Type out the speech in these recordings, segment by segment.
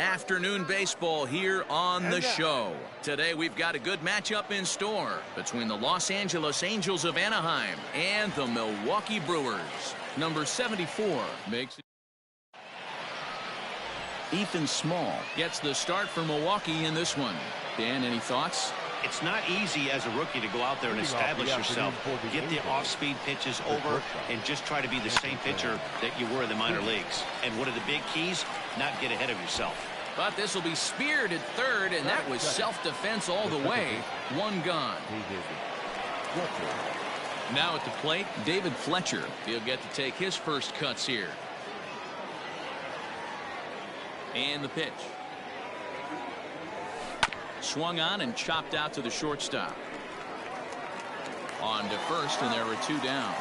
Afternoon baseball here on the show. Today we've got a good matchup in store between the Los Angeles Angels of Anaheim and the Milwaukee Brewers. Number 74 makes it. Ethan Small gets the start for Milwaukee in this one. Dan, any thoughts? It's not easy as a rookie to go out there and establish yourself, get the off-speed pitches over, and just try to be the same pitcher that you were in the minor leagues. And one of the big keys, not get ahead of yourself. But this will be speared at third, and that was self-defense all the way. One gone. Now at the plate, David Fletcher. He'll get to take his first cuts here. And the pitch. Swung on and chopped out to the shortstop. On to first, and there were two down.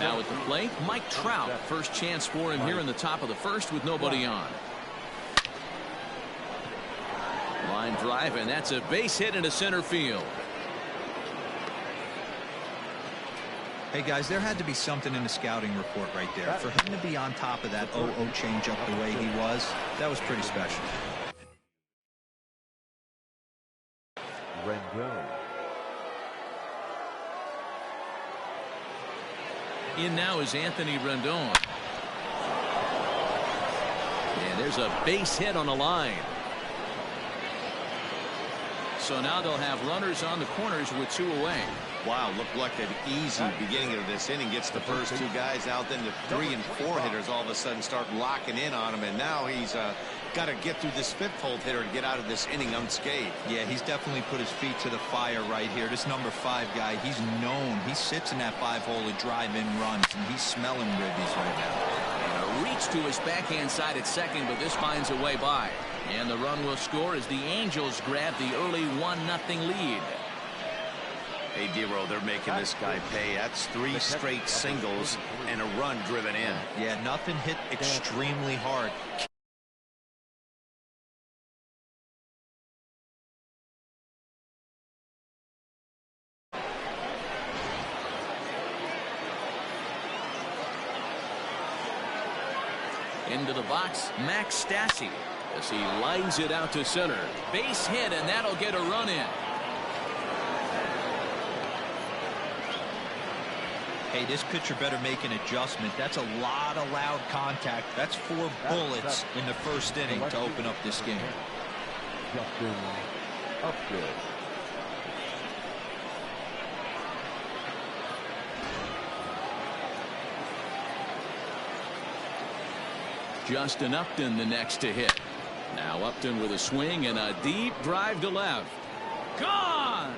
Now at the plate, Mike Trout. First chance for him here in the top of the first with nobody on. Line drive, and that's a base hit into center field. Hey guys, there had to be something in the scouting report right there. For him to be on top of that 0-0 changeup the way he was, that was pretty special. Rendon. In now is Anthony Rendon. And there's a base hit on the line. So now they'll have runners on the corners with two away. Wow, looked like an easy beginning of this inning. Gets the first two guys out, then the 3 and 4 hitters all of a sudden start locking in on him, and now he's got to get through this fifth hole hitter and get out of this inning unscathed. Yeah, he's definitely put his feet to the fire right here. This number 5 guy, he's known. He sits in that 5-hole to drive in runs, and he's smelling ribbies right now. And a reach to his backhand side at second, but this finds a way by. And the run will score as the Angels grab the early 1-0 lead. Hey, Dero, they're making this guy pay. That's 3 straight singles and a run driven in. Yeah, nothing hit extremely hard. Into the box, Max Stassi, as he lines it out to center. Base hit, and that'll get a run in. Hey, this pitcher better make an adjustment. That's a lot of loud contact. That's 4 bullets in the first inning to open up this game. Justin Upton. Justin Upton the next to hit. Now Upton with a swing and a deep drive to left. Gone!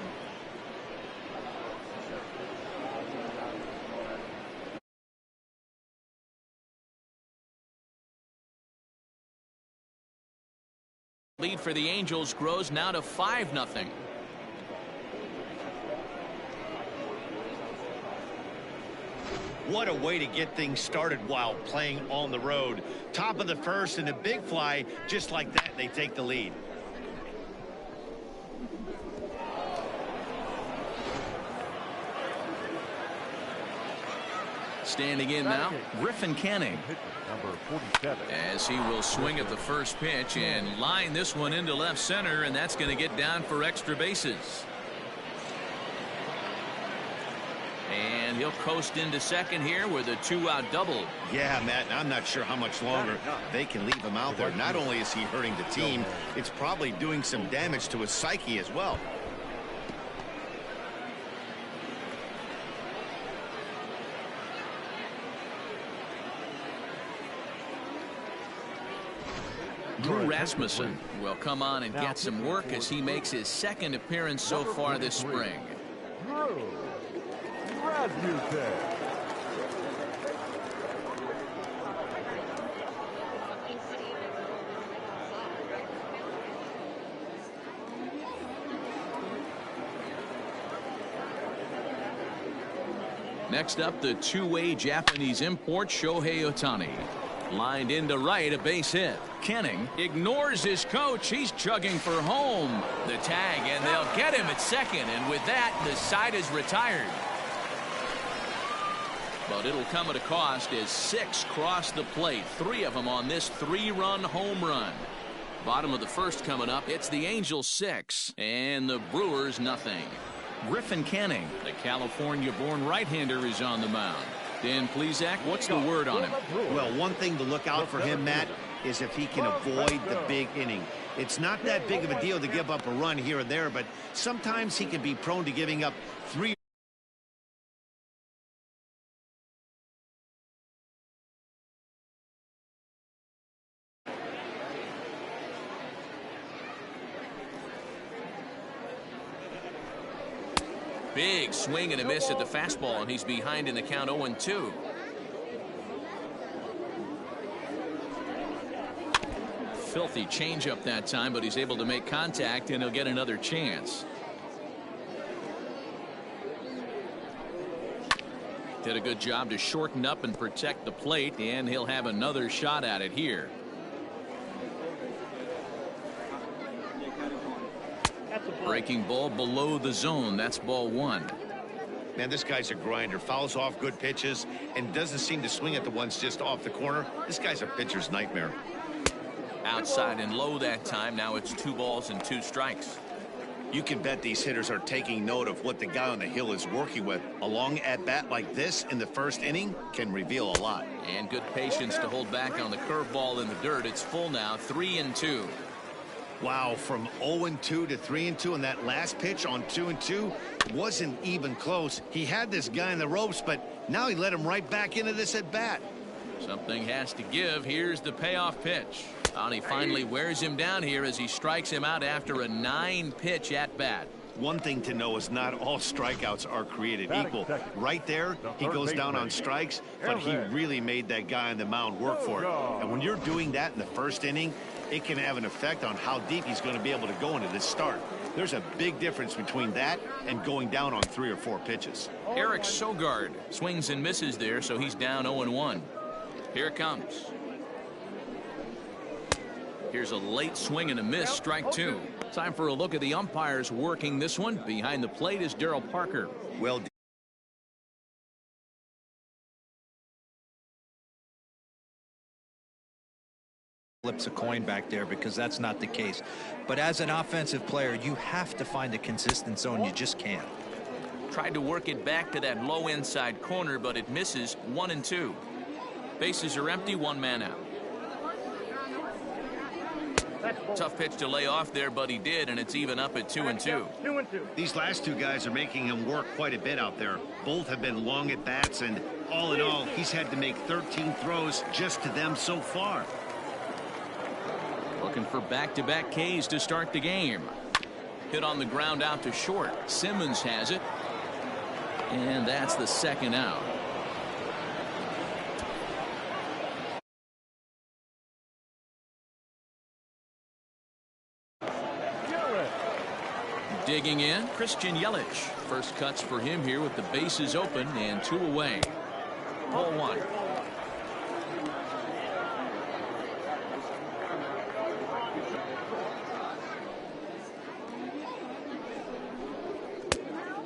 Lead for the Angels grows now to 5-0. What a way to get things started while playing on the road. Top of the first and a big fly, just like that, they take the lead. Standing in now, Griffin Canning. Number 47. As he will swing at the first pitch and line this one into left center, and that's going to get down for extra bases. And he'll coast into second here with a 2-out double. Yeah, Matt, I'm not sure how much longer they can leave him out there. Not only is he hurting the team, it's probably doing some damage to his psyche as well. Drew Rasmussen will come on and get some work as he makes his second appearance so far this spring. Drew Rasmussen. Next up, the two-way Japanese import Shohei Ohtani. Lined into right, a base hit. Canning ignores his coach. He's chugging for home. The tag, and they'll get him at second. And with that, the side is retired. But it'll come at a cost as 6 cross the plate. 3 of them on this 3-run home run. Bottom of the first coming up. It's the Angels 6 and the Brewers nothing. Griffin Canning, the California-born right-hander, is on the mound. Dan Plesac, what's the word on him? Well, one thing to look out for him, Matt, is if he can avoid the big inning. It's not that big of a deal to give up a run here and there, but sometimes he can be prone to giving up 3. Big swing and a miss at the fastball, and he's behind in the count 0-2. Filthy changeup that time, but he's able to make contact, and he'll get another chance. Did a good job to shorten up and protect the plate, and he'll have another shot at it here. Breaking ball below the zone. That's ball 1. Man, this guy's a grinder. Fouls off good pitches and doesn't seem to swing at the ones just off the corner. This guy's a pitcher's nightmare. Outside and low that time. Now it's 2 balls and 2 strikes. You can bet these hitters are taking note of what the guy on the hill is working with. A long at-bat like this in the first inning can reveal a lot. And good patience to hold back on the curveball in the dirt. It's full now, 3-2. Wow, from 0-2 to 3-2, and that last pitch on 2-2 wasn't even close. He had this guy in the ropes, but now he let him right back into this at bat. Something has to give. Here's the payoff pitch. And he finally wears him down here as he strikes him out after a 9-pitch at bat. One thing to know is not all strikeouts are created equal. Right there, he goes down on strikes, but he really made that guy on the mound work for it. And when you're doing that in the first inning, it can have an effect on how deep he's going to be able to go into this start. There's a big difference between that and going down on 3 or 4 pitches. Eric Sogard swings and misses there, so he's down 0-1. Here it comes. Here's a late swing and a miss, strike 2. Time for a look at the umpires working this one. Behind the plate is Daryl Parker. Well, flips a coin back there, because that's not the case. But as an offensive player, you have to find a consistent zone. You just can't. Tried to work it back to that low inside corner, but it misses. 1-2. Bases are empty, 1 man out. Tough pitch to lay off there, but he did, and it's even up at 2-2. These last 2 guys are making him work quite a bit out there. Both have been long at bats, and all in all, he's had to make 13 throws just to them so far. Looking for back-to-back Ks to start the game. Hit on the ground out to short. Simmons has it. And that's the 2nd out. Digging in, Christian Yelich. First cuts for him here with the bases open and 2 away. Ball 1.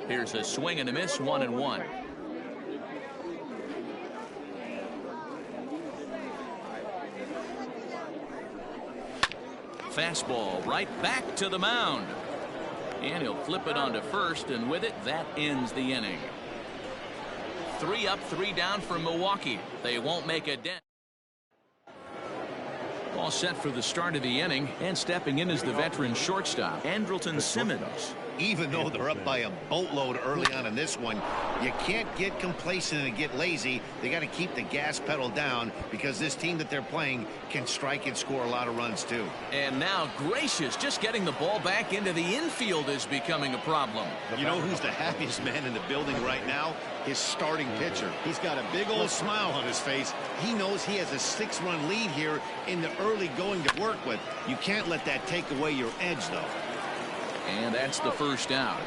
Here's a swing and a miss, 1-1. Fastball right back to the mound. And he'll flip it onto first, and with it, that ends the inning. 3 up, 3 down for Milwaukee. They won't make a dent. All set for the start of the inning, and stepping in is the veteran shortstop, Andrelton Simmons. Even though they're up by a boatload early on in this one, you can't get complacent and get lazy. They got to keep the gas pedal down, because this team that they're playing can strike and score a lot of runs too. And now Gracious, just getting the ball back into the infield is becoming a problem. You know who's the happiest man in the building right now? His starting pitcher. He's got a big old smile on his face. He knows he has a 6-run lead here in the early going to work with. You can't let that take away your edge, though. And that's the first out.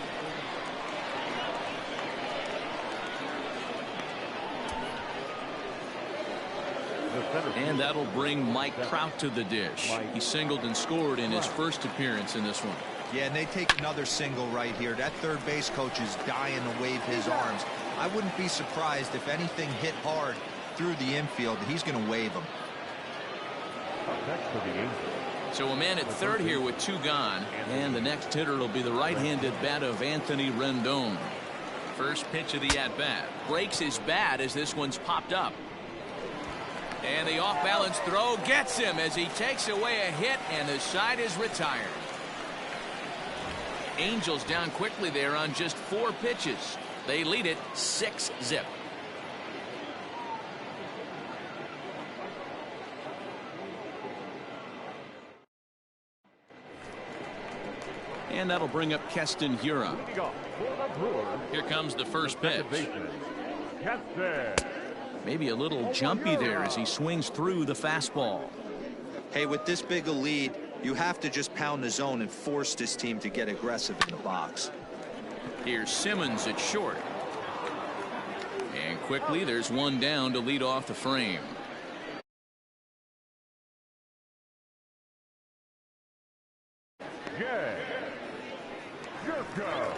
And that'll bring Mike Trout to the dish. He singled and scored in his first appearance in this one. Yeah, and they take another single right here. That third base coach is dying to wave his arms. I wouldn't be surprised if anything hit hard through the infield. He's going to wave them. Up next for the Angels. So a man at third here with 2 gone, and the next hitter will be the right-handed bat of Anthony Rendon. First pitch of the at-bat. Breaks his bat as this one's popped up. And the off-balance throw gets him as he takes away a hit, and the side is retired. Angels down quickly there on just 4 pitches. They lead it 6-0. And that'll bring up Keston Hiura. Here comes the first pitch. Maybe a little jumpy there as he swings through the fastball. Hey, with this big a lead, you have to just pound the zone and force this team to get aggressive in the box. Here's Simmons at short. And quickly there's one down to lead off the frame.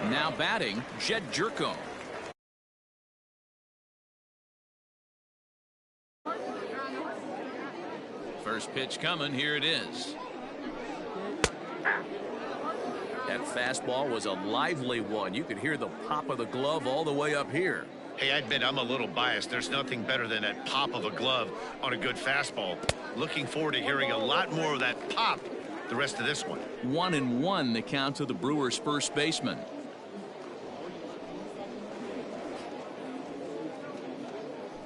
Now batting, Jed Jerko. First pitch coming. Here it is. That fastball was a lively one. You could hear the pop of the glove all the way up here. Hey, I admit I'm a little biased. There's nothing better than that pop of a glove on a good fastball. Looking forward to hearing a lot more of that pop the rest of this one. 1-1 the count to the Brewers' first baseman.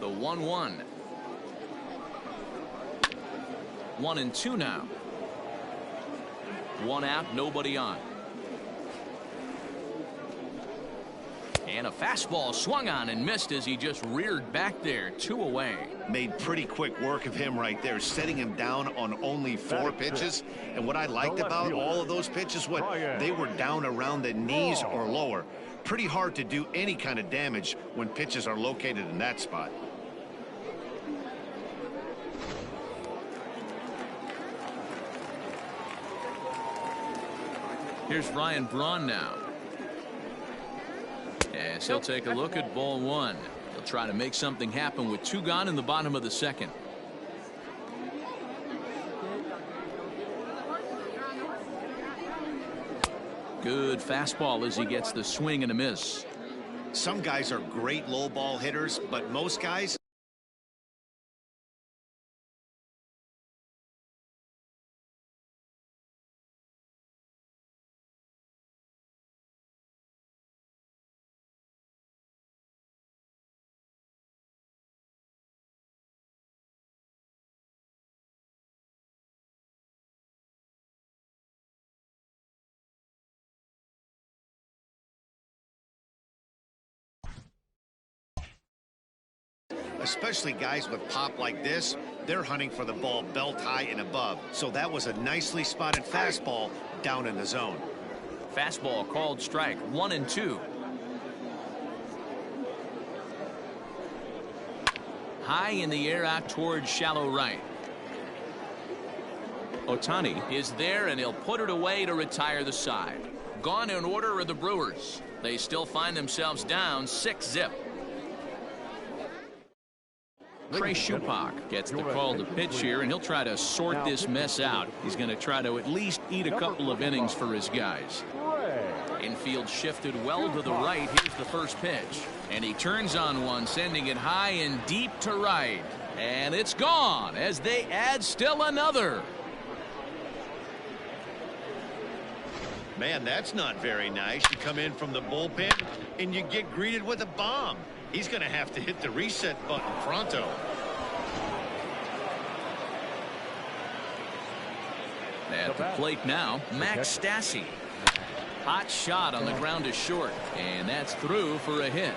The 1-1. 1-2 now. 1 out, nobody on. And a fastball swung on and missed as he just reared back there. 2 away. Made pretty quick work of him right there, setting him down on only 4 pitches. And what I liked about all of those pitches, they were down around the knees or lower. Pretty hard to do any kind of damage when pitches are located in that spot. Here's Ryan Braun now. As he'll take a look at ball 1. He'll try to make something happen with 2 gone in the bottom of the second. Good fastball as he gets the swing and a miss. Some guys are great low ball hitters, but most guys especially guys with pop like this, they're hunting for the ball belt high and above. So that was a nicely spotted fastball down in the zone. Fastball called strike. 1-2. High in the air out towards shallow right. Ohtani is there and he'll put it away to retire the side. Gone in order are the Brewers. They still find themselves down 6-0. Trey Schupak gets the call to pitch here, and he'll try to sort this mess out. He's going to try to at least eat a couple of innings for his guys. Infield shifted well to the right. Here's the first pitch. And he turns on one, sending it high and deep to right. And it's gone as they add still another. Man, that's not very nice. You come in from the bullpen and you get greeted with a bomb. He's going to have to hit the reset button pronto. At the plate now, Max Stassi. Hot shot on the ground is short, and that's through for a hit.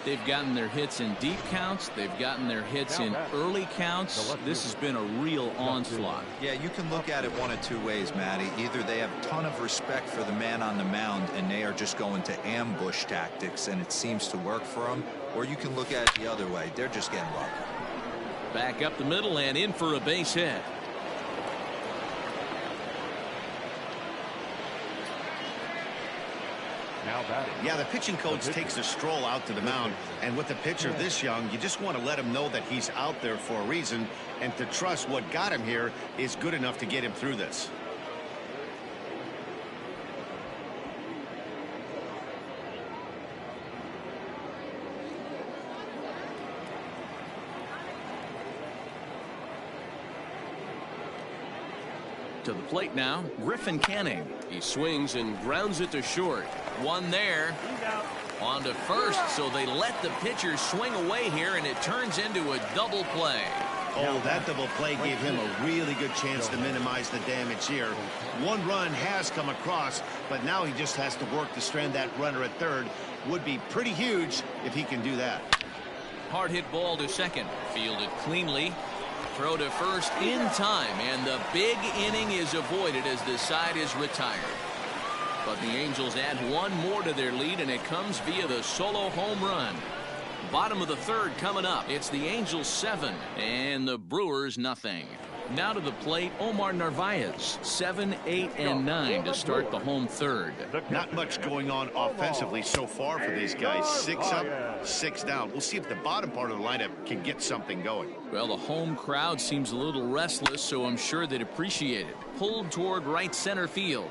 They've gotten their hits in deep counts. They've gotten their hits in early counts. This has been a real onslaught. Yeah, you can look at it one of 2 ways, Matty. Either they have a ton of respect for the man on the mound and they are just going to ambush tactics and it seems to work for them, or you can look at it the other way. They're just getting lucky. Back up the middle and in for a base hit. Now batting. Yeah, the pitching coach takes a stroll out to the mound, and with a pitcher this young, you just want to let him know that he's out there for a reason, and to trust what got him here is good enough to get him through this. To the plate now, Griffin Canning. He swings and grounds it to short. One there. On to first, so they let the pitcher swing away here, and it turns into a double play. Oh, that double play gave him a really good chance to minimize the damage here. One run has come across, but now he just has to work to strand that runner at third. Would be pretty huge if he can do that. Hard hit ball to second. Fielded cleanly. Throw to first in time, and the big inning is avoided as the side is retired. But the Angels add one more to their lead, and it comes via the solo home run. Bottom of the third coming up. It's the Angels 7 and the Brewers nothing. Now to the plate, Omar Narvaez, 7, 8, and 9 to start the home third. Not much going on offensively so far for these guys. 6 up, 6 down. We'll see if the bottom part of the lineup can get something going. Well, the home crowd seems a little restless, so I'm sure they'd appreciate it. Pulled toward right center field.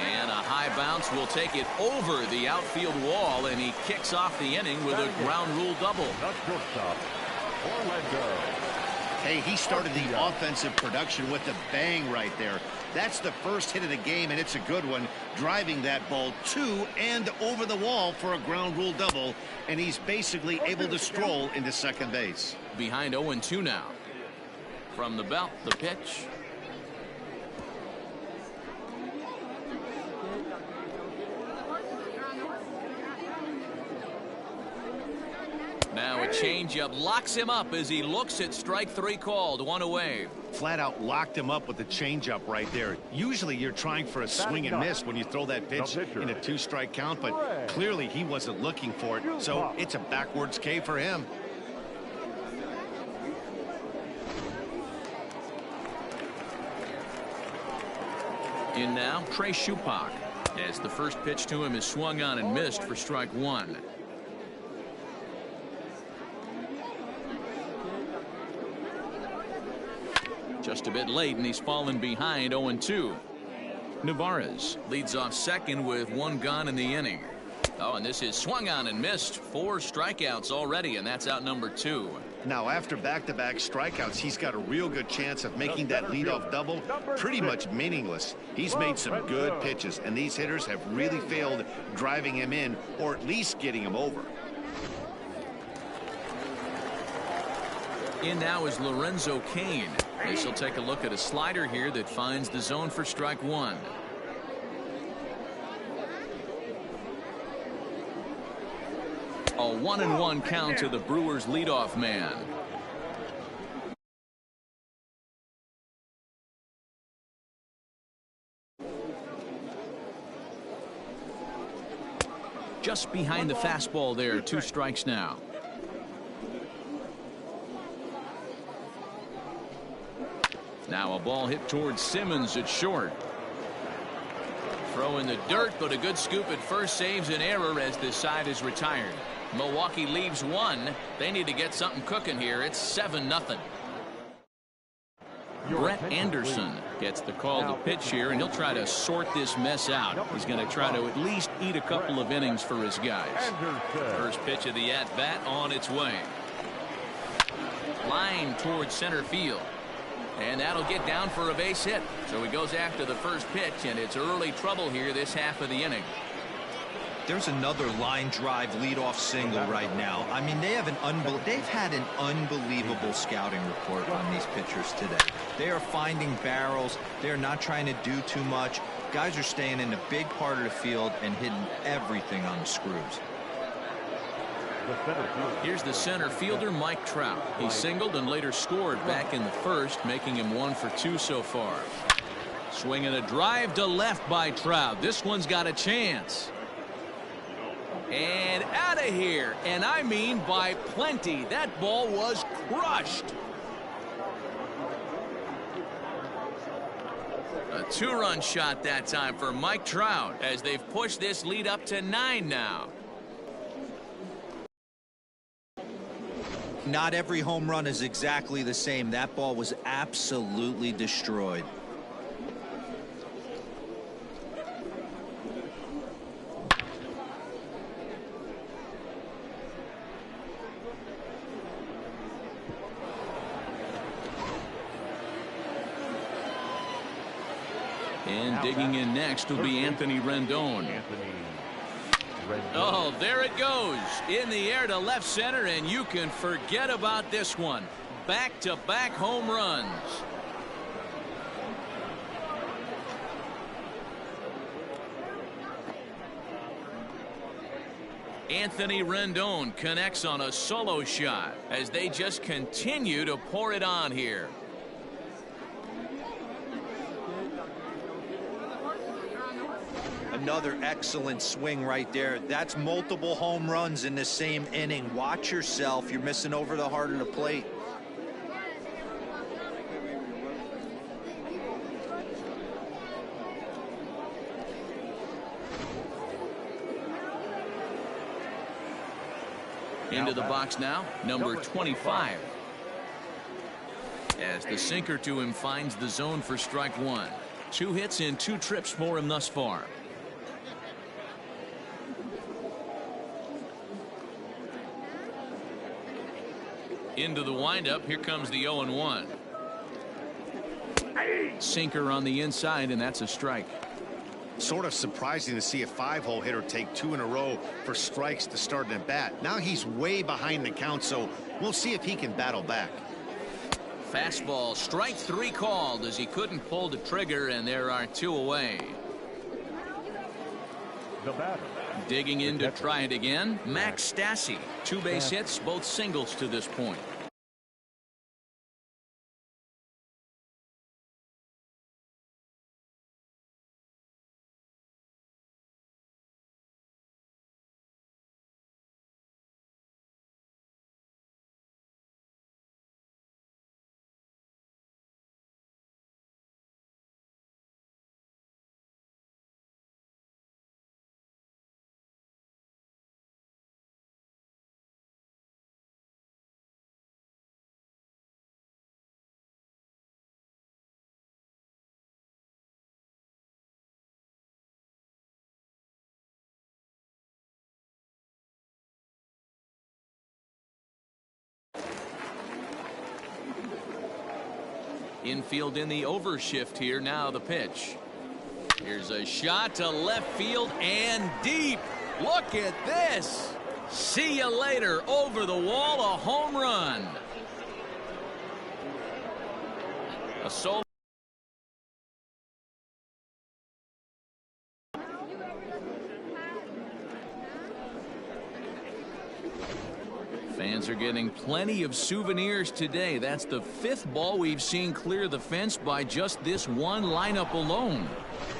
And a high bounce will take it over the outfield wall, and he kicks off the inning with a ground rule double. Hey, he started the offensive production with a bang right there. That's the first hit of the game, and it's a good one, driving that ball to and over the wall for a ground rule double, and he's basically able to stroll into second base. Behind 0-2 now. From the belt, the pitch. Now a changeup locks him up as he looks at strike 3 called. One away. Flat out locked him up with the changeup right there. Usually you're trying for a swing and miss when you throw that pitch in a 2-strike count, but clearly he wasn't looking for it, so it's a backwards K for him. In now, Trey Shupak, as the first pitch to him is swung on and missed for strike 1. Just a bit late, and he's fallen behind 0-2. Narvaez leads off second with 1 gone in the inning. Oh, and this is swung on and missed. 4 strikeouts already, and that's out number 2. Now, after back-to-back strikeouts, he's got a real good chance of making that leadoff double pretty much meaningless. He's made some good pitches, and these hitters have really failed driving him in or at least getting him over. In now is Lorenzo Cain. This will take a look at a slider here that finds the zone for strike 1. A 1-1 count to the Brewers leadoff man. Just behind the fastball there. 2 strikes now. Now a ball hit towards Simmons at short. Throw in the dirt, but a good scoop at first saves an error as this side is retired. Milwaukee leaves 1. They need to get something cooking here. It's 7-0. Brett Anderson gets the call to pitch here, and he'll try to sort this mess out. He's going to try to at least eat a couple of innings for his guys. First pitch of the at-bat on its way. Line towards center field. And that'll get down for a base hit. So he goes after the first pitch, and it's early trouble here this half of the inning. There's another line drive leadoff single right now. I mean, they've had an unbelievable scouting report on these pitchers today. They are finding barrels. They're not trying to do too much. Guys are staying in a big part of the field and hitting everything on the screws. Here's the center fielder, Mike Trout. He singled and later scored back in the first, making him 1 for 2 so far. Swinging a drive to left by Trout. This one's got a chance. And out of here. And I mean by plenty. That ball was crushed. A 2-run shot that time for Mike Trout as they've pushed this lead up to 9 now. Not every home run is exactly the same. That ball was absolutely destroyed. And digging in next will be Anthony Rendon. Oh, there it goes. In the air to left center, and you can forget about this one. Back-to-back home runs. Anthony Rendon connects on a solo shot as they just continue to pour it on here. Another excellent swing right there. That's multiple home runs in the same inning. Watch yourself. You're missing over the heart of the plate. Into the box now, number 25. As the sinker to him finds the zone for strike 1. 2 hits in 2 trips for him thus far. Into the windup. Here comes the 0-1. Sinker on the inside, and that's a strike. Sort of surprising to see a 5-hole hitter take 2 in a row for strikes to start an at bat. Now he's way behind the count, so we'll see if he can battle back. Fastball, strike 3 called as he couldn't pull the trigger, and there are 2 away. The batter. Digging in to try it again, Max Stassi. 2 base hits, both singles to this point. Infield in the overshift here. Now the pitch. Here's a shot to left field and deep. Look at this. See you later. Over the wall, a home run. A solo. Fans are getting plenty of souvenirs today. That's the 5th ball we've seen clear the fence by just this one lineup alone.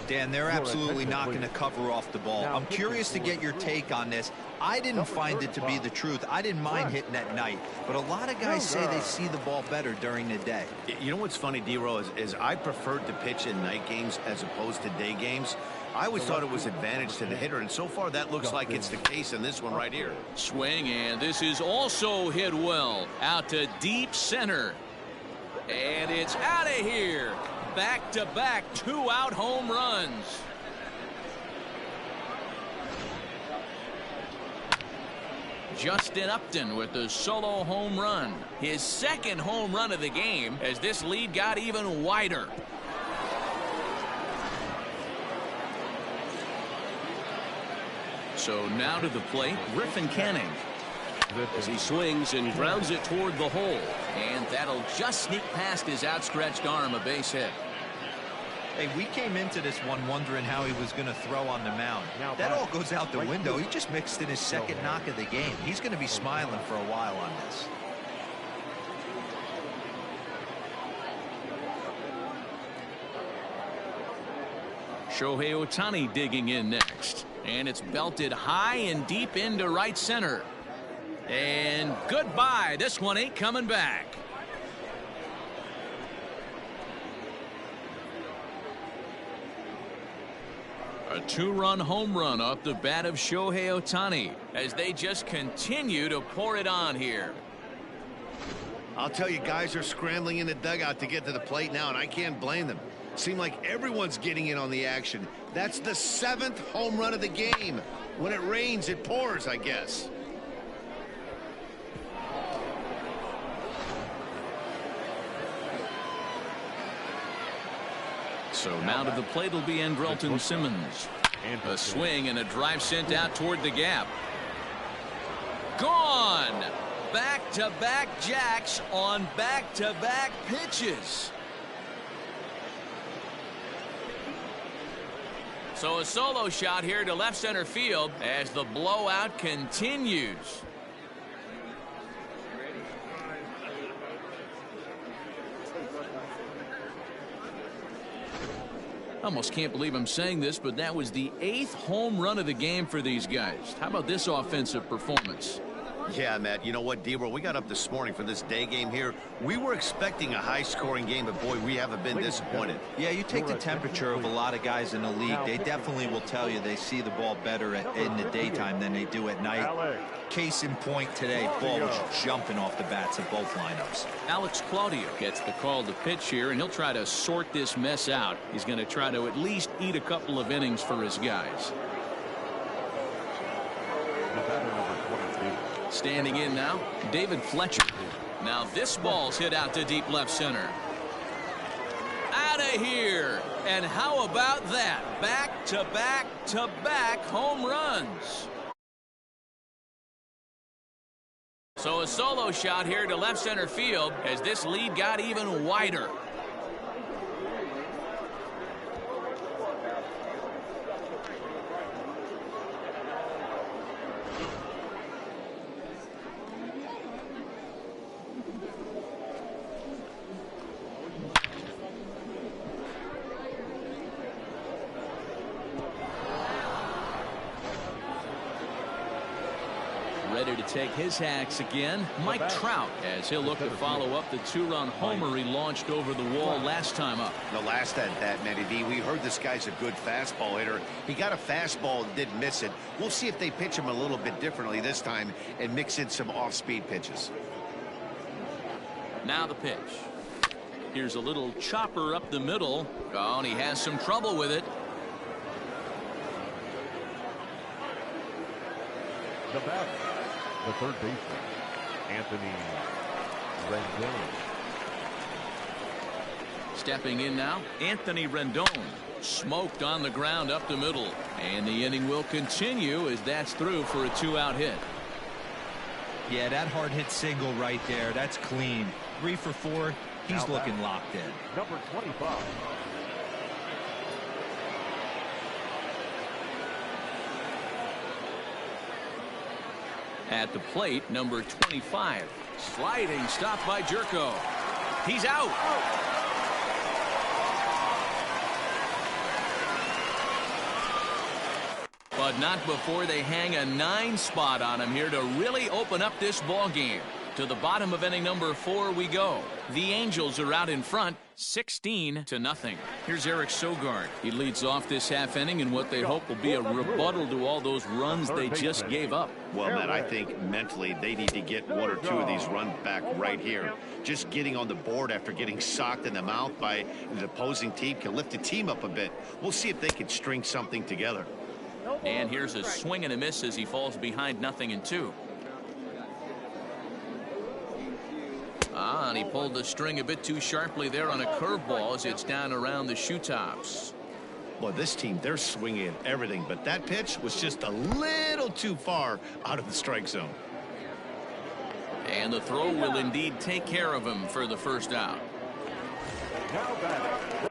Dan, they're absolutely not going to cover off the ball. I'm curious to get your take on this. I didn't find it to be the truth. I didn't mind hitting at night, but a lot of guys say they see the ball better during the day. You know what's funny, D-Row, is I preferred to pitch in night games as opposed to day games. I always thought it was advantage to the hitter, and so far that looks like it's the case in this one right here. Swing, and this is also hit well. Out to deep center. And it's out of here. Back-to-back 2-out home runs. Justin Upton with the solo home run. His 2nd home run of the game as this lead got even wider. So now to the plate, Griffin Canning. As he swings and grounds it toward the hole. And that'll just sneak past his outstretched arm, a base hit. Hey, we came into this one wondering how he was going to throw on the mound. That all goes out the window. He just mixed in his 2nd knock of the game. He's going to be smiling for a while on this. Shohei Ohtani digging in next. And it's belted high and deep into right center. And goodbye. This one ain't coming back. A two-run home run off the bat of Shohei Ohtani as they just continue to pour it on here. I'll tell you, guys are scrambling in the dugout to get to the plate now, and I can't blame them. Seems like everyone's getting in on the action. That's the 7th home run of the game. When it rains, it pours, I guess. So now to the plate will be Andrelton Simmons. A swing and a drive sent out toward the gap. Gone! Back-to-back jacks on back-to-back pitches. So a solo shot here to left center field as the blowout continues. I almost can't believe I'm saying this, but that was the 8th home run of the game for these guys. How about this offensive performance? Yeah, Matt, you know what, D-Bro, we got up this morning for this day game here. We were expecting a high-scoring game, but, boy, we haven't been disappointed. Yeah, you take the temperature of a lot of guys in the league. They definitely will tell you they see the ball better in the daytime than they do at night. Case in point today, ball was jumping off the bats of both lineups. Alex Claudio gets the call to pitch here, and he'll try to sort this mess out. He's going to try to at least eat a couple of innings for his guys. Standing in now, David Fletcher. Now this ball's hit out to deep left center. Out of here. And how about that? Back-to-back-to-back home runs. So a solo shot here to left center field as this lead got even wider. Ready to take his hacks again, Mike Trout, as he'll look to follow up the two-run homer he launched over the wall last time up. The last at that, Matty D, we heard this guy's a good fastball hitter. He got a fastball and didn't miss it. We'll see if they pitch him a little bit differently this time and mix in some off-speed pitches. Now the pitch. Here's a little chopper up the middle. Oh, and he has some trouble with it. The batter, the third baseman, Anthony Rendon. Stepping in now, Anthony Rendon. Smoked on the ground up the middle. And the inning will continue as that's through for a 2-out hit. Yeah, that hard hit single right there, that's clean. 3 for 4. He's looking locked in. Number 25. At the plate, number 25. Sliding stop by Jerko. He's out. But not before they hang a 9 spot on him here to really open up this ball game. To the bottom of inning number 4 we go. The Angels are out in front, 16-0. Here's Eric Sogard. He leads off this half inning in what they hope will be a rebuttal to all those runs they just gave up. Well, Matt, I think mentally they need to get 1 or 2 of these runs back right here. Just getting on the board after getting socked in the mouth by the opposing team can lift the team up a bit. We'll see if they can string something together. And here's a swing and a miss as he falls behind 0-2. And he pulled the string a bit too sharply there on a curveball as it's down around the shoe tops. Well, this team, they're swinging at everything, but that pitch was just a little too far out of the strike zone. And the throw will indeed take care of him for the first out. Now batting,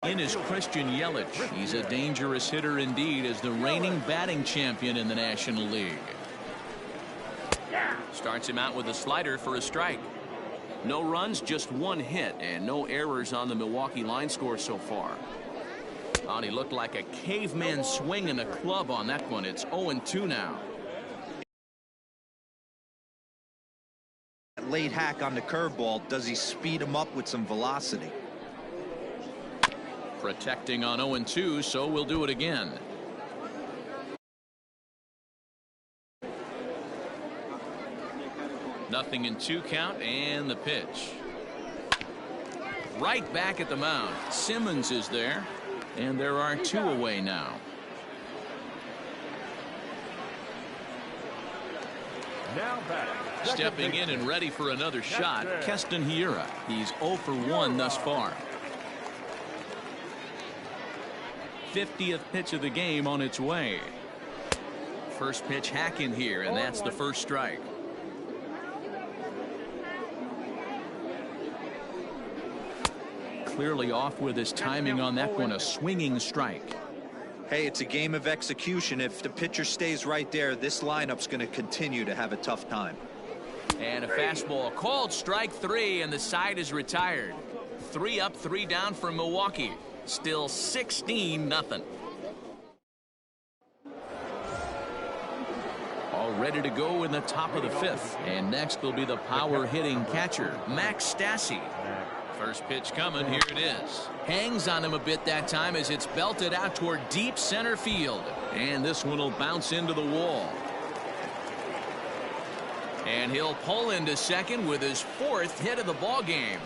In is Christian Yelich. He's a dangerous hitter indeed as the reigning batting champion in the National League. Starts him out with a slider for a strike. No runs, just one hit, and no errors on the Milwaukee line score so far. Oh, and he looked like a caveman swinging a club on that one. It's 0-2 now. Late hack on the curveball. Does he speed him up with some velocity? Protecting on 0-2, so we'll do it again. Nothing in 2 count, and the pitch. Right back at the mound. Simmons is there, and there are 2 away now. Now batting. Stepping in and ready for another shot, Keston Hiura. He's 0 for 1 thus far. 50th pitch of the game on its way. First pitch hack in here, and that's the first strike. Clearly off with his timing on that one, a swinging strike. Hey, it's a game of execution. If the pitcher stays right there, this lineup's going to continue to have a tough time. And a fastball called strike 3, and the side is retired. 3 up, 3 down for Milwaukee. Still 16-0. All ready to go in the top of the 5th. And next will be the power hitting catcher, Max Stassi. First pitch coming. Here it is. Hangs on him a bit that time as it's belted out toward deep center field. And this one will bounce into the wall. And he'll pull into second with his 4th hit of the ball game.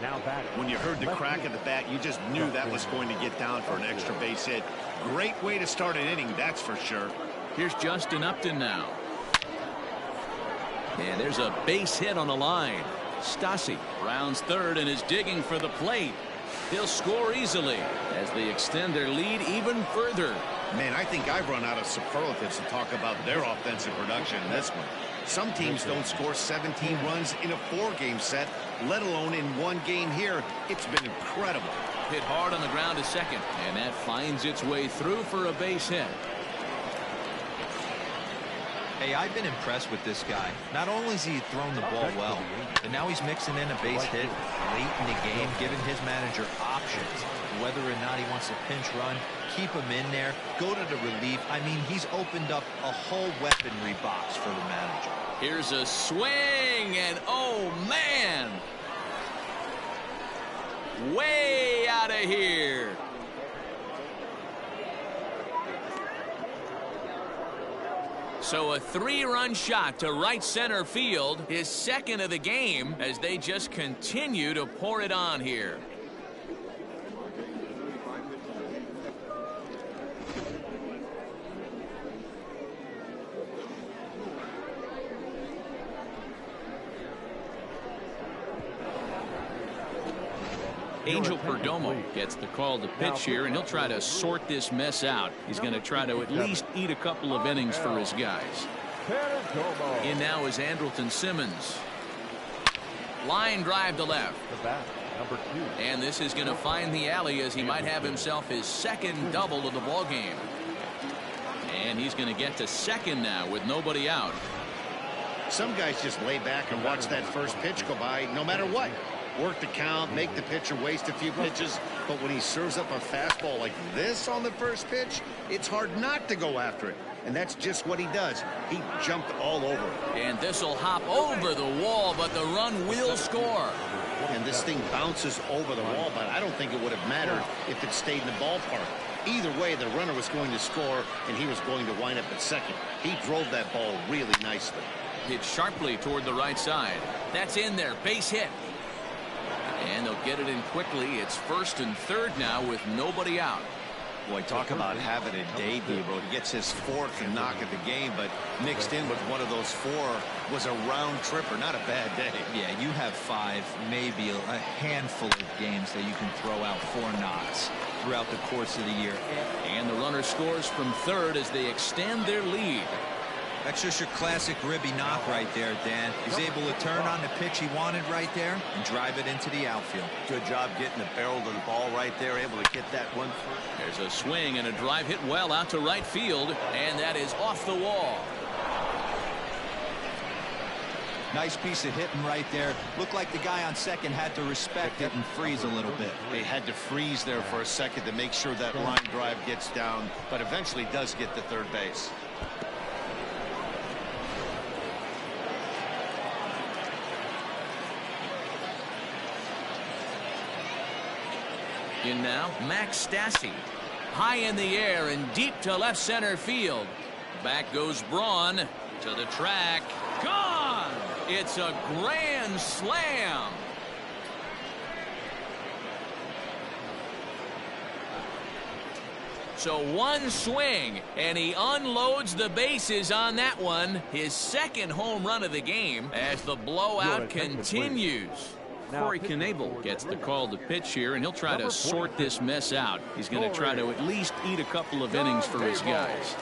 Now batting. When you heard the crack of the bat, you just knew that was going to get down for an extra base hit. Great way to start an inning, that's for sure. Here's Justin Upton now. And there's a base hit on the line. Stassi rounds third and is digging for the plate. He'll score easily as they extend their lead even further. Man, I think I've run out of superlatives to talk about their offensive production in this one. Some teams don't score 17 runs in a 4-game set, let alone in 1 game here. It's been incredible. Hit hard on the ground to second, and that finds its way through for a base hit. Hey, I've been impressed with this guy. Not only has he thrown the ball well, but now he's mixing in a base hit late in the game, giving his manager options. Whether or not he wants to pinch run, keep him in there, go to the relief. I mean, he's opened up a whole weaponry box for the manager. Here's a swing, and oh, man! Way out of here. So a 3-run shot to right center field, his 2nd of the game, as they just continue to pour it on here. Angel Perdomo gets the call to pitch here, and he'll try to sort this mess out. He's going to try to at least eat a couple of innings for his guys. In now is Andrelton Simmons. Line drive to left. Number 2. And this is going to find the alley as he might have himself his 2nd double of the ball game. And he's going to get to second now with nobody out. Some guys just lay back and watch that first pitch go by no matter what. Work the count, make the pitcher waste a few pitches, but when he serves up a fastball like this on the first pitch, it's hard not to go after it. And that's just what he does. He jumped all over it. And this will hop over the wall, but the run will score. And this thing bounces over the wall, but I don't think it would have mattered if it stayed in the ballpark. Either way, the runner was going to score, and he was going to wind up at second. He drove that ball really nicely. Hit sharply toward the right side. That's in there. Base hit. And they'll get it in quickly. It's 1st and 3rd now with nobody out. Boy, talk about having a day, Debo. He gets his 4th knock of the game, but mixed in with one of those 4 was a round tripper. Not a bad day. Yeah, you have 5, maybe a handful of games that you can throw out 4 knocks throughout the course of the year. And the runner scores from 3rd as they extend their lead. That's just your classic ribby knock right there, Dan. He's able to turn on the pitch he wanted right there and drive it into the outfield. Good job getting the barrel to the ball right there, able to get that one through. There's a swing and a drive hit well out to right field, and that is off the wall. Nice piece of hitting right there. Looked like the guy on second had to respect it and freeze a little bit. They had to freeze there for a second to make sure that line drive gets down, but eventually does get to third base. In now, Max Stassi. High in the air and deep to left center field. Back goes Braun to the track. Gone! It's a grand slam. So one swing, and he unloads the bases on that one. His second home run of the game as the blowout continues. Corey Knebel gets the call to pitch here, and he'll try to sort this mess out. He's going to try to at least eat a couple of innings for his guys.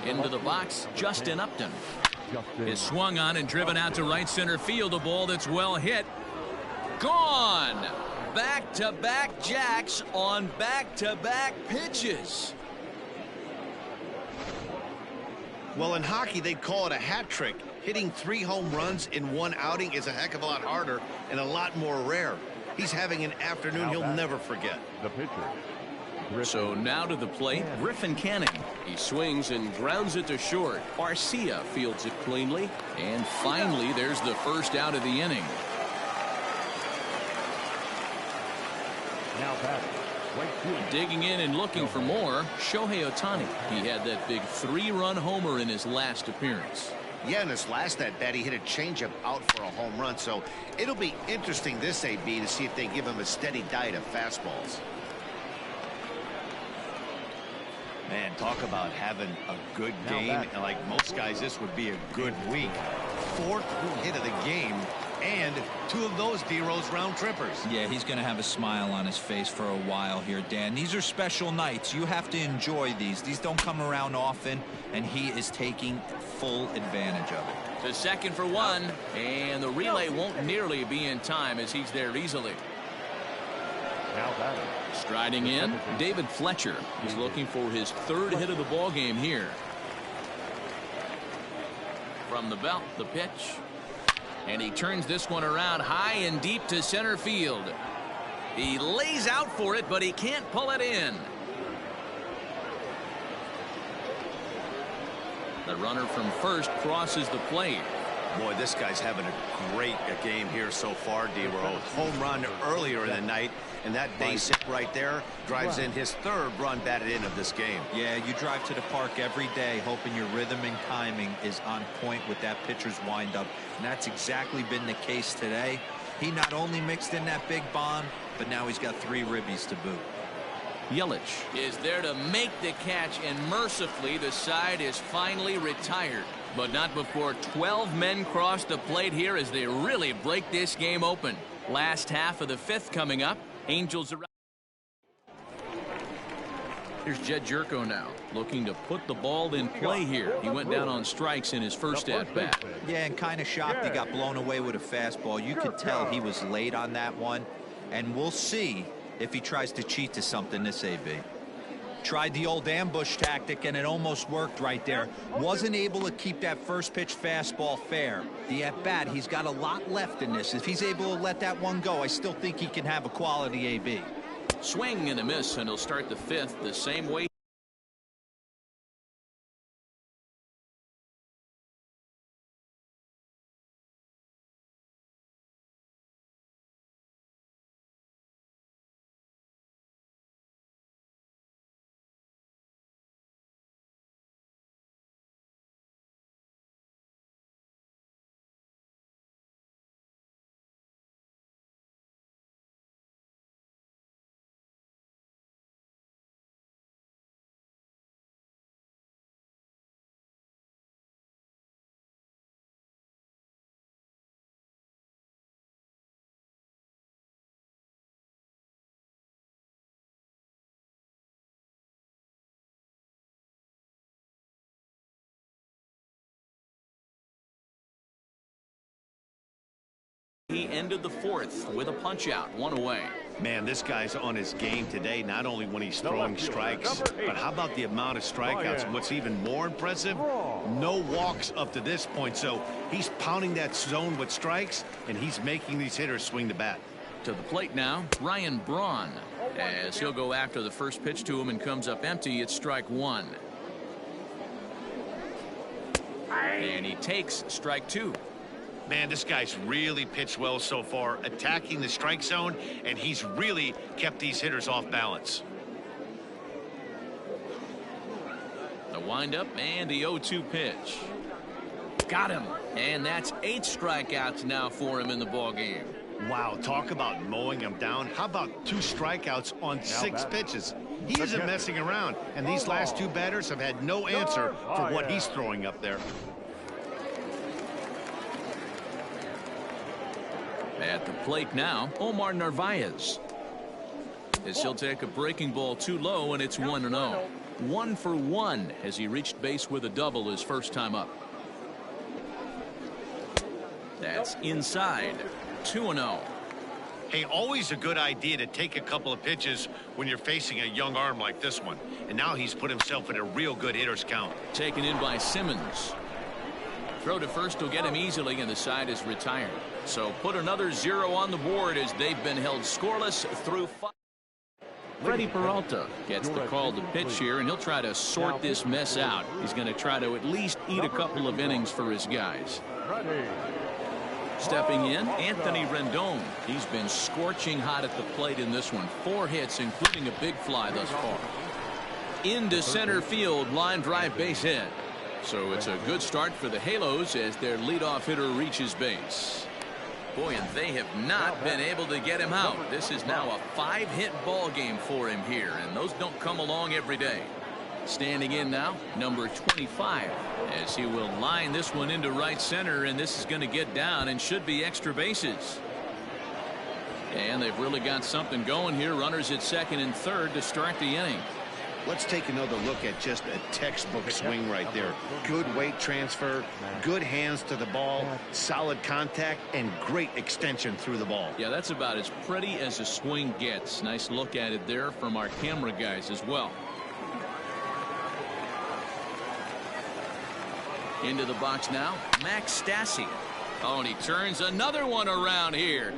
Into the box, Justin Upton. Is swung on and driven out to right center field. A ball that's well hit. Gone! Back-to-back jacks on back-to-back pitches. Well, in hockey, they'd call it a hat trick. Hitting 3 home runs in one outing is a heck of a lot harder and a lot more rare. He's having an afternoon he'll never forget. The pitcher. So now to the plate, Griffin Canning. He swings and grounds it to short. Barcia fields it cleanly. And finally, there's the first out of the inning. Now batting. Right field. Digging in and looking for more, Shohei Ohtani. He had that big 3-run homer in his last appearance. Yeah, in his last at-bat, he hit a changeup out for a home run. So it'll be interesting this AB to see if they give him a steady diet of fastballs. Man, talk about having a good game. And like most guys, this would be a good week. 4th hit of the game, and 2 of those D-Rose round trippers. Yeah, he's going to have a smile on his face for a while here, Dan. These are special nights. You have to enjoy these. These don't come around often, and he is taking full advantage of it. To second for one, and the relay won't nearly be in time as he's there easily. Now batting. Striding in, David Fletcher. He's looking for his 3rd hit of the ball game here. From the belt, the pitch. And he turns this one around high and deep to center field. He lays out for it, but he can't pull it in. The runner from first crosses the plate. Boy, this guy's having a great game here so far, D-Rose. Home run earlier in the night, and that base hit right there drives in his 3rd run batted in of this game. Yeah, you drive to the park every day hoping your rhythm and timing is on point with that pitcher's windup, and that's exactly been the case today. He not only mixed in that big bomb, but now he's got 3 ribbies to boot. Yelich is there to make the catch, and mercifully the side is finally retired. But not before 12 men cross the plate here as they really break this game open. Last half of the 5th coming up. Angels around. Here's Jed Jerko now, looking to put the ball in play here. He went down on strikes in his first at-bat. Yeah, and kind of shocked he got blown away with a fastball. You could tell he was late on that one, and we'll see if he tries to cheat to something this AB. Tried the old ambush tactic, and it almost worked right there. Wasn't able to keep that first pitch fastball fair. The at-bat, he's got a lot left in this. If he's able to let that one go, I still think he can have a quality AB. Swing and a miss, and he'll start the 5th the same way. end of the fourth with a punch out, 1 away. Man, this guy's on his game today, not only when he's throwing strikes, but how about the amount of strikeouts? And what's even more impressive, no walks up to this point. So he's pounding that zone with strikes, and he's making these hitters swing the bat. To the plate now, Ryan Braun, as he'll go after the first pitch to him and comes up empty. It's strike 1. And he takes strike 2. Man, this guy's really pitched well so far, attacking the strike zone, and he's really kept these hitters off balance. The windup and the 0-2 pitch. Got him. And that's 8 strikeouts now for him in the ballgame. Wow, talk about mowing him down. How about 2 strikeouts on 6 pitches? He isn't messing around, and these last 2 batters have had no answer for what he's throwing up there. At the plate now, Omar Narvaez. As he'll take a breaking ball too low, and it's 1-0. 1 for 1 as he reached base with a double his first time up. That's inside. 2-0. Hey, always a good idea to take a couple of pitches when you're facing a young arm like this one. And now he's put himself in a real good hitter's count. Taken in by Simmons. Throw to first will get him easily, and the side is retired. So put another 0 on the board as they've been held scoreless through 5. Freddie Peralta gets the call to pitch here, and he'll try to sort this mess out. He's going to try to at least eat a couple of innings for his guys. Stepping in, Anthony Rendon. He's been scorching hot at the plate in this one. 4 hits, including a big fly thus far. Into center field, line drive base hit. So it's a good start for the Halos as their leadoff hitter reaches base. Boy, and they have not been able to get him out. This is now a 5-hit ball game for him here, and those don't come along every day. Standing in now, number 25, as he will line this one into right center, and this is going to get down and should be extra bases. And they've really got something going here. Runners at second and third to start the inning. Let's take another look at just a textbook swing right there. Good weight transfer, good hands to the ball, solid contact, and great extension through the ball. Yeah, that's about as pretty as a swing gets. Nice look at it there from our camera guys as well. Into the box now, Max Stassi. Oh, and he turns another one around here.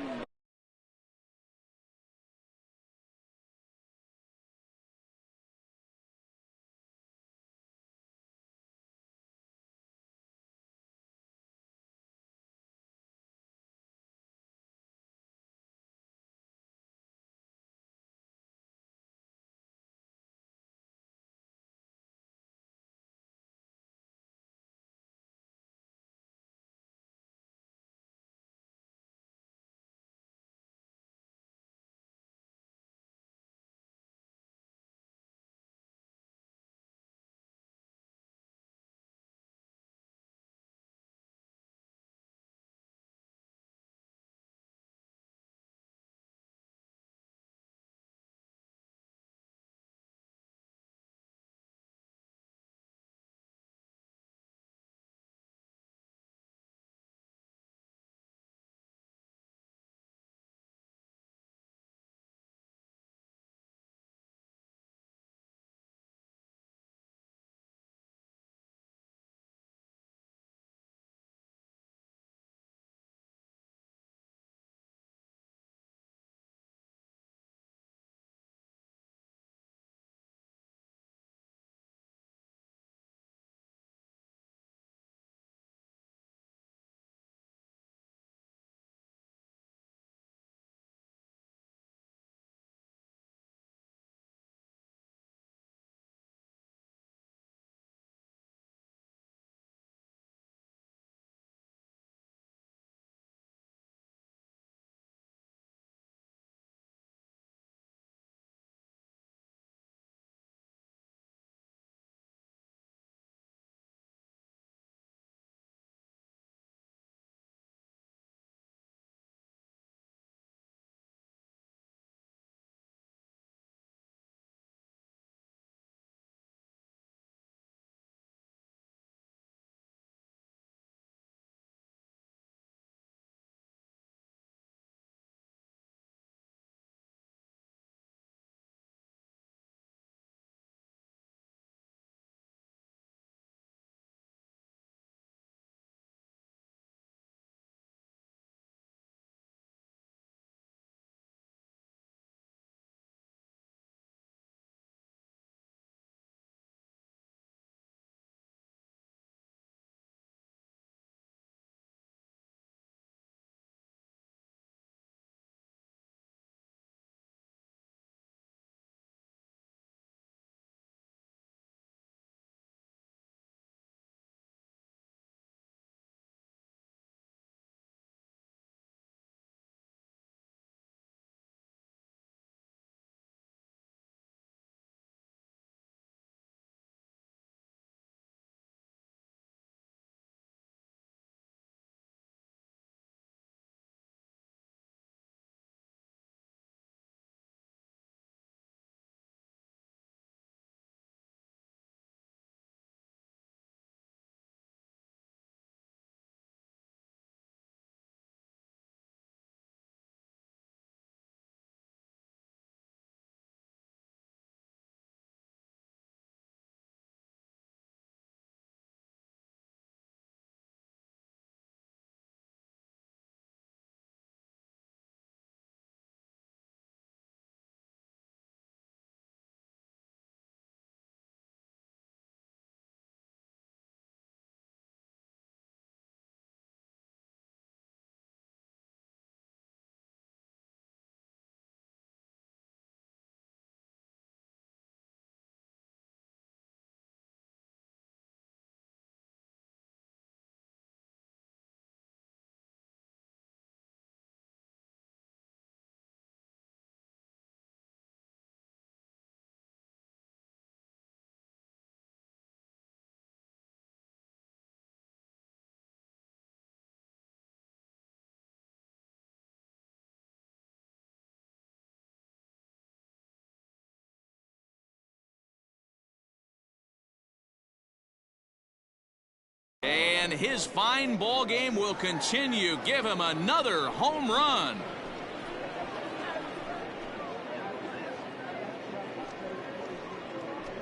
and his fine ball game will continue. Give him another home run.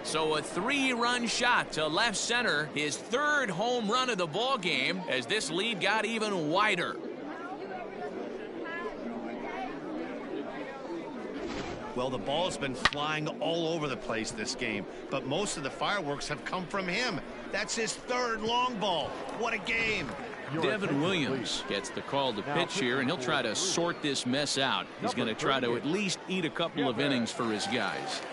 So a 3-run shot to left center, his 3rd home run of the ball game as this lead got even wider. Well, the ball's been flying all over the place this game, but most of the fireworks have come from him. That's his 3rd long ball. What a game. Devin Williams gets the call to pitch here, and he'll try to sort this mess out. He's going to try to at least eat a couple of innings for his guys.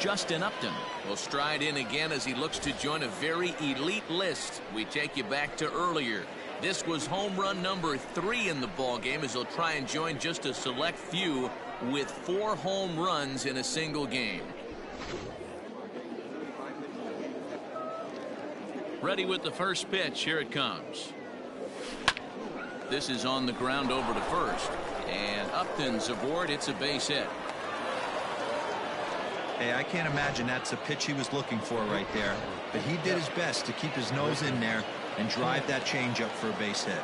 Justin Upton will stride in again as he looks to join a very elite list. We take you back to earlier. This was home run number 3 in the ball game as he'll try and join just a select few with 4 home runs in a single game. Ready with the first pitch. Here it comes. This is on the ground over to first, and Upton's aboard. It's a base hit. Hey, I can't imagine that's a pitch he was looking for right there, but he did his best to keep his nose in there and drive that changeup for a base hit.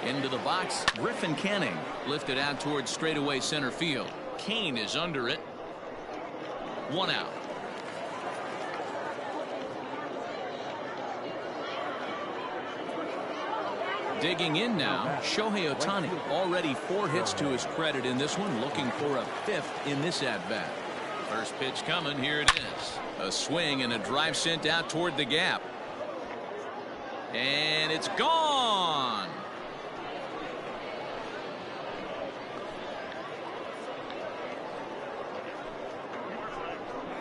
Into the box, Griffin Canning lifted out towards straightaway center field. Kane is under it. 1 out. Digging in now, Shohei Ohtani. Already 4 hits to his credit in this one, looking for a 5th in this at-bat. First pitch coming. Here it is. A swing and a drive sent out toward the gap. And it's gone.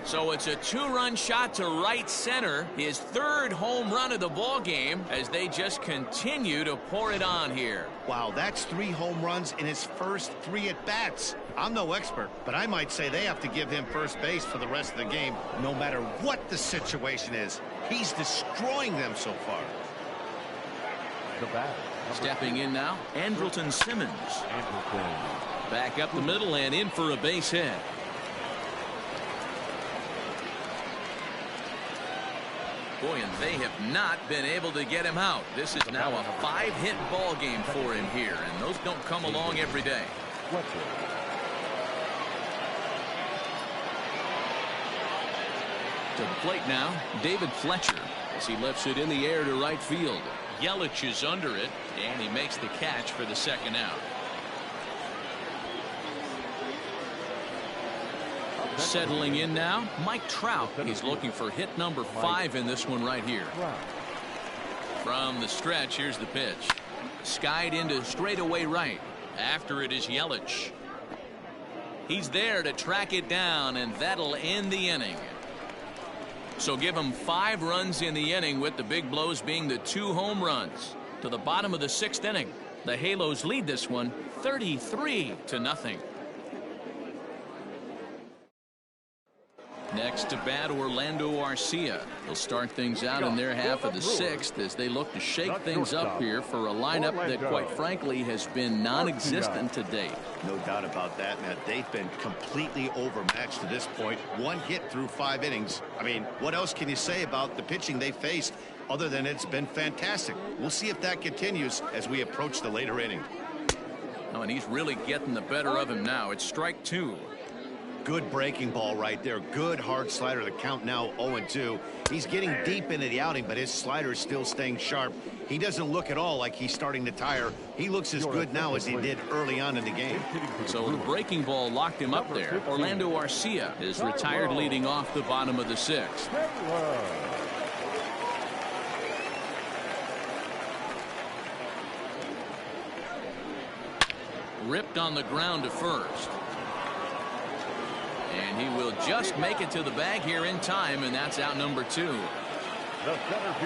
So it's a 2-run shot to right center, his 3rd home run of the ball game as they just continue to pour it on here. Wow, that's 3 home runs in his first 3 at-bats. I'm no expert, but I might say they have to give him first base for the rest of the game, no matter what the situation is. He's destroying them so far. Stepping in now, Andrelton Simmons. Back up the middle and in for a base hit. Boy, and they have not been able to get him out. This is now a 5-hit ball game for him here, and those don't come along every day. To the plate now, David Fletcher as he lifts it in the air to right field. Yelich is under it, and he makes the catch for the 2nd out. Settling in now, Mike Trout. He's looking for hit number 5 in this one right here. From the stretch, here's the pitch. Skied into straightaway right. After it is Yelich. He's there to track it down, and that'll end the inning. So give him 5 runs in the inning, with the big blows being the 2 home runs. To the bottom of the 6th inning, the Halos lead this one 33-0. Next to bat, Orlando Arcia. They'll start things out in their half of the 6th as they look to shake things up here for a lineup that, quite frankly, has been non-existent to date. No doubt about that, Matt. They've been completely overmatched to this point. 1 hit through 5 innings. I mean, what else can you say about the pitching they faced other than it's been fantastic? We'll see if that continues as we approach the later inning. Oh, and he's really getting the better of him now. It's strike 2. Good breaking ball right there. Good hard slider. The count now 0-2. He's getting deep into the outing, but his slider is still staying sharp. He doesn't look at all like he's starting to tire. He looks as good now as he did early on in the game. So the breaking ball locked him up there. Orlando Arcia is retired leading off the bottom of the 6th. Ripped on the ground to first. And he will just make it to the bag here in time, and that's out number 2.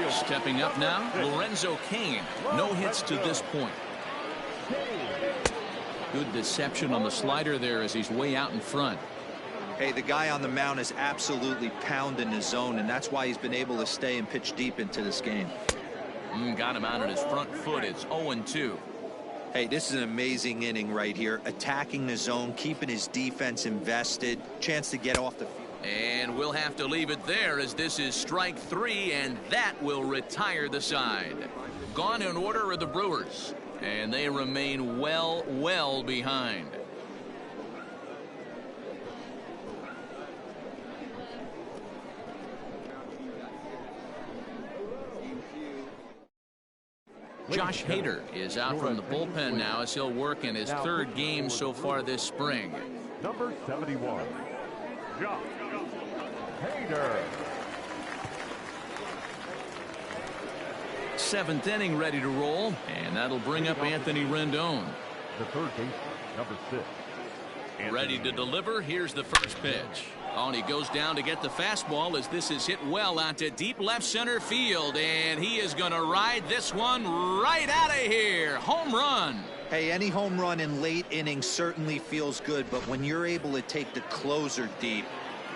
Stepping up now, Lorenzo Cain. No hits to this point. Good deception on the slider there as he's way out in front. Hey, the guy on the mound is absolutely pounding his zone, and that's why he's been able to stay and pitch deep into this game. Got him out at his front foot. It's 0-2. Hey, this is an amazing inning right here. Attacking the zone, keeping his defense invested, chance to get off the field. And we'll have to leave it there as this is strike 3, and that will retire the side. Gone in order are the Brewers, and they remain well behind. Josh Hader is out from the bullpen now as he'll work in his 3rd game so far this spring. Number 71, Josh Hader. 7th inning ready to roll, and that'll bring up Anthony Rendon. The third baseman, number 6. Ready to deliver. Here's the first pitch. Oh, and he goes down to get the fastball as this is hit well out to deep left center field, and he is going to ride this one right out of here. Home run. Hey, any home run in late innings certainly feels good, but when you're able to take the closer deep,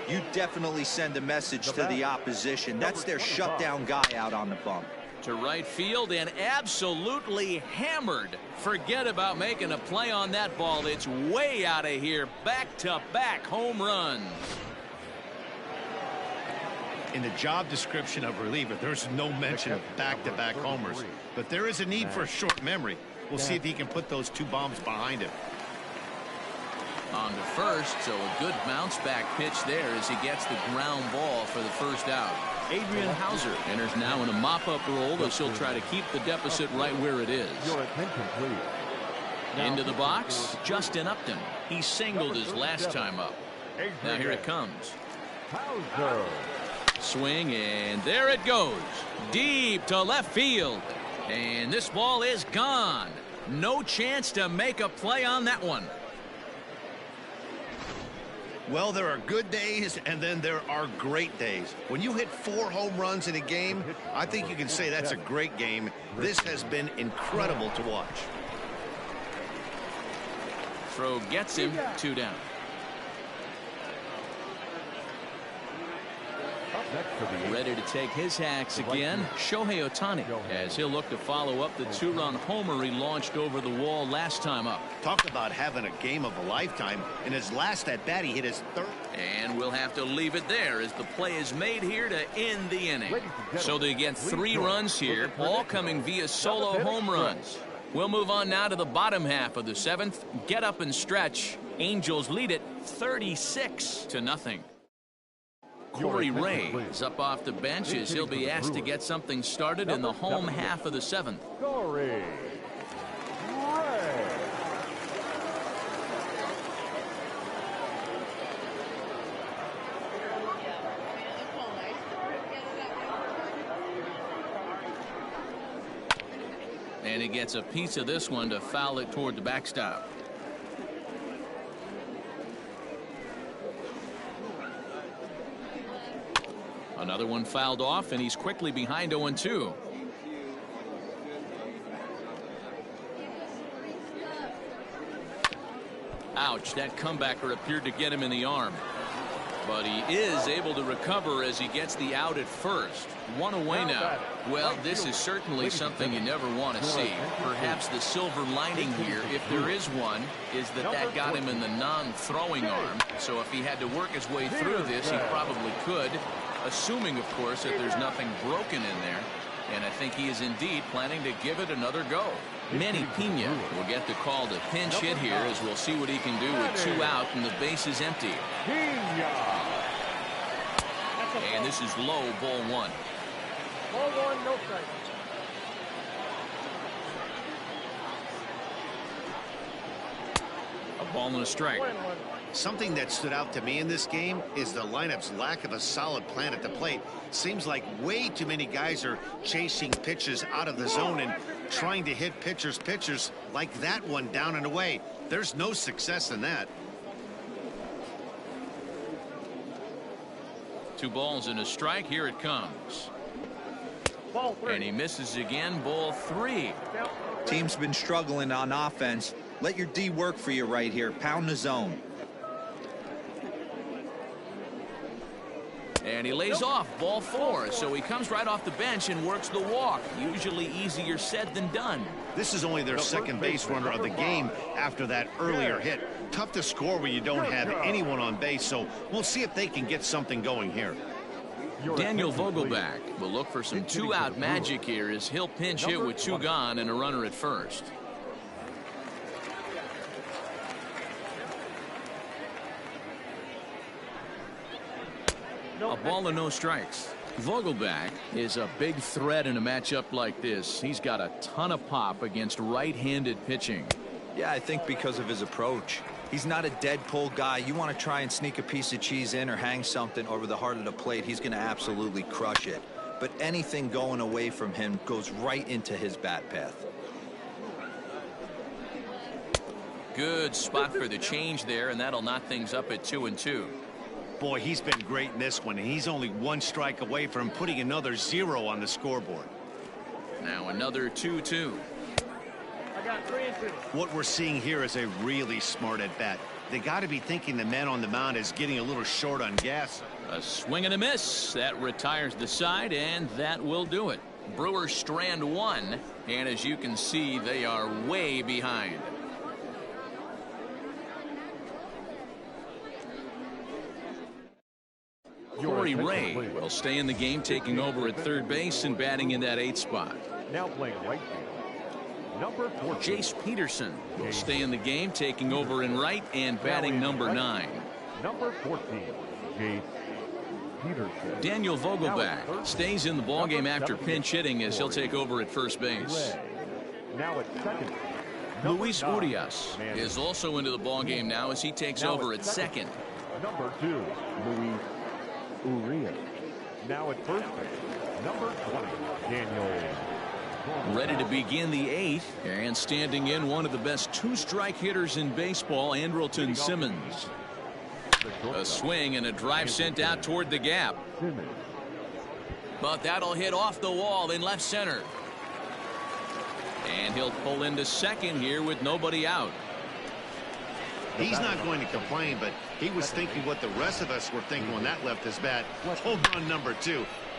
you definitely send a message to the opposition. That's their shutdown guy out on the bump. To right field and absolutely hammered. Forget about making a play on that ball. It's way out of here. Back-to-back home runs. In the job description of reliever, there's no mention of back-to-back homers, but there is a need for a short memory. We'll see if he can put those 2 bombs behind him. On to first, so a good bounce back pitch there as he gets the ground ball for the first out. Adrian Hauser enters now in a mop-up role as he'll try to keep the deficit right where it is. Your attention, please. Into the box, Justin Upton. He singled his last time up. Now here it comes. Hauser. Swing, and there it goes. Deep to left field. And this ball is gone. No chance to make a play on that one. Well, there are good days, and then there are great days. When you hit 4 home runs in a game, I think you can say that's a great game. This has been incredible to watch. Throw gets him, 2 down. Ready to take his hacks again, Shohei Ohtani, as he'll look to follow up the 2-run homer he launched over the wall last time up. Talk about having a game of a lifetime. In his last at bat, he hit his 3rd. And we'll have to leave it there as the play is made here to end the inning. So they get 3 runs here, all coming via solo home runs. We'll move on now to the bottom half of the 7th. Get up and stretch. Angels lead it 36-0. Corey Ray is up off the bench as he'll be asked to get something started in the home half of the 7th. Corey Ray. And he gets a piece of this one to foul it toward the backstop. Another one fouled off, and he's quickly behind 0-2. Ouch, that comebacker appeared to get him in the arm. But he is able to recover as he gets the out at first. 1 away now. Well, this is certainly something you never want to see. Perhaps the silver lining here, if there is one, is that got him in the non-throwing arm. So if he had to work his way through this, he probably could, assuming, of course, that there's nothing broken in there. And I think he is indeed planning to give it another go. Manny Pena will get the call to pinch hit here as we'll see what he can do with 2 out and the base is empty. And this is low, ball 1. Ball 1, no strike. A ball and a strike. Something that stood out to me in this game is the lineup's lack of a solid plan at the plate. Seems like way too many guys are chasing pitches out of the zone and trying to hit pitchers like that one down and away. There's no success in that. 2 balls and a strike. Here it comes. Ball 3. And he misses again. Ball 3. Team's been struggling on offense. Let your D work for you right here. Pound the zone. And he lays off ball 4, so he comes right off the bench and works the walk. Usually easier said than done. This is only their second base runner of the game after that earlier hit. Tough to score when you don't have anyone on base, so we'll see if they can get something going here. Daniel Vogelbach will look for some two-out magic here as he'll pinch hit with 2 gone and a runner at first. A ball and no strikes. Vogelbach is a big threat in a matchup like this. He's got a ton of pop against right-handed pitching. Yeah, I think because of his approach. He's not a dead pull guy. You want to try and sneak a piece of cheese in or hang something over the heart of the plate, he's going to absolutely crush it. But anything going away from him goes right into his bat path. Good spot for the change there, and that'll knock things up at 2-2. Boy, he's been great in this one, and he's only 1 strike away from putting another 0 on the scoreboard. Now another 2-2. I got 3 and 2. What we're seeing here is a really smart at bat. They got to be thinking the man on the mound is getting a little short on gas. A swing and a miss. That retires the side, and that will do it. Brewers strand 1, and as you can see, they are way behind. Corey Ray will stay in the game, taking over at third base and batting in that 8th spot. Now playing right field, number 14. Jace Peterson will stay in the game, taking over in right and batting number 9. Number 14, Jace Peterson. Daniel Vogelbach stays in the ballgame after pinch hitting as he'll take over at first base. Now at second. Luis Urias is also into the ballgame now as he takes over at second. Number 2, Luis Urias. Now at first base, number 20, Daniel. Ready to begin the 8th, and standing in one of the best 2-strike hitters in baseball, Andrelton Simmons. A swing and a drive sent out toward the gap. But that'll hit off the wall in left center. And he'll pull into second here with nobody out. He's not going to complain, but he was thinking what the rest of us were thinking when that left his bat. Home run number 2.